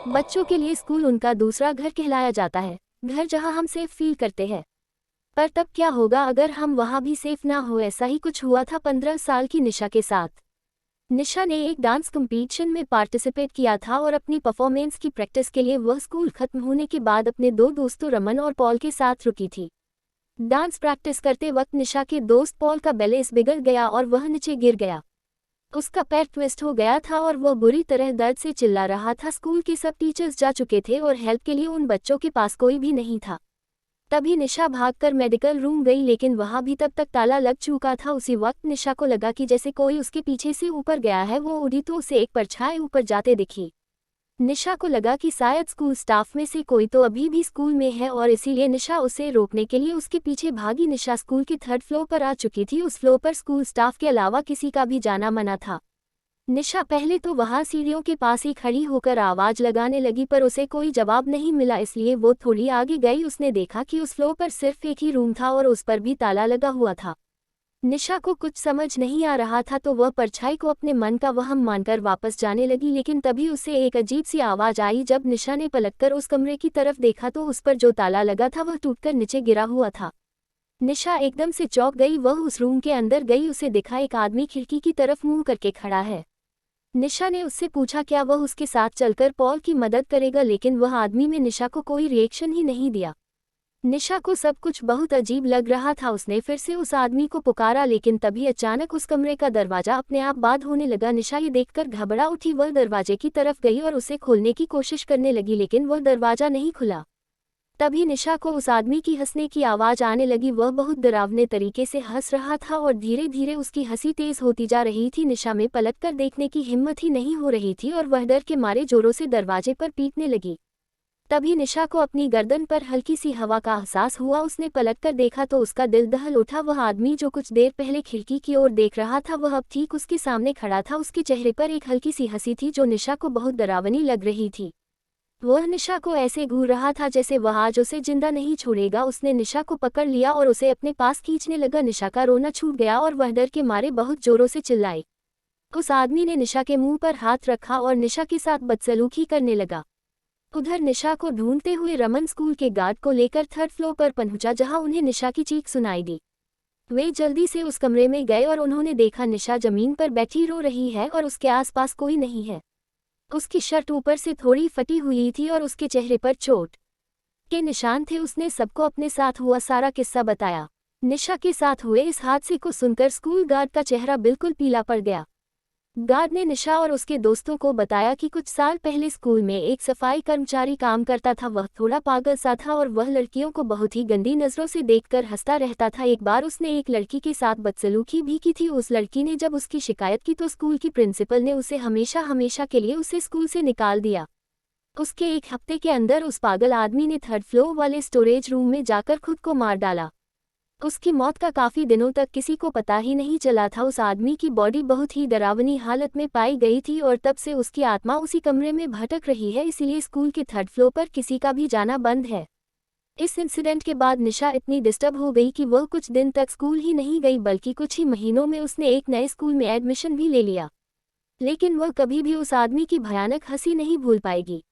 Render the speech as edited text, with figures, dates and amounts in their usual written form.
बच्चों के लिए स्कूल उनका दूसरा घर कहलाया जाता है, घर जहां हम सेफ फील करते हैं। पर तब क्या होगा अगर हम वहां भी सेफ ना हो? ऐसा ही कुछ हुआ था 15 साल की निशा के साथ। निशा ने एक डांस कंपटीशन में पार्टिसिपेट किया था और अपनी परफॉर्मेंस की प्रैक्टिस के लिए वह स्कूल खत्म होने के बाद अपने दो दोस्तों रमन और पॉल के साथ रुकी थी। डांस प्रैक्टिस करते वक्त निशा के दोस्त पॉल का बैलेंस बिगड़ गया और वह नीचे गिर गया। उसका पैर ट्विस्ट हो गया था और वह बुरी तरह दर्द से चिल्ला रहा था। स्कूल के सब टीचर्स जा चुके थे और हेल्प के लिए उन बच्चों के पास कोई भी नहीं था। तभी निशा भागकर मेडिकल रूम गई, लेकिन वहां भी तब तक ताला लग चुका था। उसी वक्त निशा को लगा कि जैसे कोई उसके पीछे से ऊपर गया है। वो उड़ी तो उसे एक परछाई ऊपर जाते दिखी। निशा को लगा कि शायद स्कूल स्टाफ में से कोई तो अभी भी स्कूल में है और इसीलिए निशा उसे रोकने के लिए उसके पीछे भागी। निशा स्कूल की 3rd फ्लोर पर आ चुकी थी। उस फ्लोर पर स्कूल स्टाफ के अलावा किसी का भी जाना मना था। निशा पहले तो वहां सीढ़ियों के पास ही खड़ी होकर आवाज लगाने लगी, पर उसे कोई जवाब नहीं मिला, इसलिए वो थोड़ी आगे गई। उसने देखा कि उस फ्लोर पर सिर्फ एक ही रूम था और उस पर भी ताला लगा हुआ था। निशा को कुछ समझ नहीं आ रहा था तो वह परछाई को अपने मन का वहम मानकर वापस जाने लगी, लेकिन तभी उसे एक अजीब सी आवाज आई। जब निशा ने पलटकर उस कमरे की तरफ देखा तो उस पर जो ताला लगा था वह टूटकर नीचे गिरा हुआ था। निशा एकदम से चौंक गई। वह उस रूम के अंदर गई। उसे दिखा एक आदमी खिड़की की तरफ मुंह करके खड़ा है। निशा ने उससे पूछा क्या वह उसके साथ चलकर पॉल की मदद करेगा, लेकिन वह आदमी में निशा को कोई रिएक्शन ही नहीं दिया। निशा को सब कुछ बहुत अजीब लग रहा था। उसने फिर से उस आदमी को पुकारा, लेकिन तभी अचानक उस कमरे का दरवाजा अपने आप बंद होने लगा। निशा ये देखकर घबरा उठी। वह दरवाजे की तरफ गई और उसे खोलने की कोशिश करने लगी, लेकिन वह दरवाजा नहीं खुला। तभी निशा को उस आदमी की हंसने की आवाज आने लगी। वह बहुत डरावने तरीके से हंस रहा था और धीरे धीरे उसकी हंसी तेज होती जा रही थी। निशा में पलटकर देखने की हिम्मत ही नहीं हो रही थी और वह डर के मारे जोरों से दरवाजे पर पीटने लगी। तभी निशा को अपनी गर्दन पर हल्की सी हवा का एहसास हुआ। उसने पलटकर देखा तो उसका दिल दहल उठा। वह आदमी जो कुछ देर पहले खिड़की की ओर देख रहा था वह अब ठीक उसके सामने खड़ा था। उसके चेहरे पर एक हल्की सी हंसी थी जो निशा को बहुत डरावनी लग रही थी। वह निशा को ऐसे घूर रहा था जैसे वह आज उसे जिंदा नहीं छोड़ेगा। उसने निशा को पकड़ लिया और उसे अपने पास खींचने लगा। निशा का रोना छूट गया और वह डर के मारे बहुत जोरों से चिल्लाई। उस आदमी ने निशा के मुंह पर हाथ रखा और निशा के साथ बदसलूकी करने लगा। उधर निशा को ढूंढते हुए रमन स्कूल के गार्ड को लेकर 3rd फ्लोर पर पहुंचा, जहां उन्हें निशा की चीख सुनाई दी। वे जल्दी से उस कमरे में गए और उन्होंने देखा निशा जमीन पर बैठी रो रही है और उसके आसपास कोई नहीं है। उसकी शर्ट ऊपर से थोड़ी फटी हुई थी और उसके चेहरे पर चोट के निशान थे। उसने सबको अपने साथ हुआ सारा किस्सा बताया। निशा के साथ हुए इस हादसे को सुनकर स्कूल गार्ड का चेहरा बिल्कुल पीला पड़ गया। गार्ड ने निशा और उसके दोस्तों को बताया कि कुछ साल पहले स्कूल में एक सफाई कर्मचारी काम करता था। वह थोड़ा पागल सा था और वह लड़कियों को बहुत ही गंदी नज़रों से देखकर हंसता रहता था। एक बार उसने एक लड़की के साथ बदसलूकी भी की थी। उस लड़की ने जब उसकी शिकायत की तो स्कूल की प्रिंसिपल ने उसे हमेशा हमेशा के लिए उसे स्कूल से निकाल दिया। उसके एक हफ्ते के अंदर उस पागल आदमी ने 3rd फ्लोर वाले स्टोरेज रूम में जाकर खुद को मार डाला। उसकी मौत का काफी दिनों तक किसी को पता ही नहीं चला था। उस आदमी की बॉडी बहुत ही डरावनी हालत में पाई गई थी और तब से उसकी आत्मा उसी कमरे में भटक रही है। इसलिए स्कूल के 3rd फ्लोर पर किसी का भी जाना बंद है। इस इंसिडेंट के बाद निशा इतनी डिस्टर्ब हो गई कि वह कुछ दिन तक स्कूल ही नहीं गई, बल्कि कुछ ही महीनों में उसने एक नए स्कूल में एडमिशन भी ले लिया। लेकिन वह कभी भी उस आदमी की भयानक हंसी नहीं भूल पाएगी।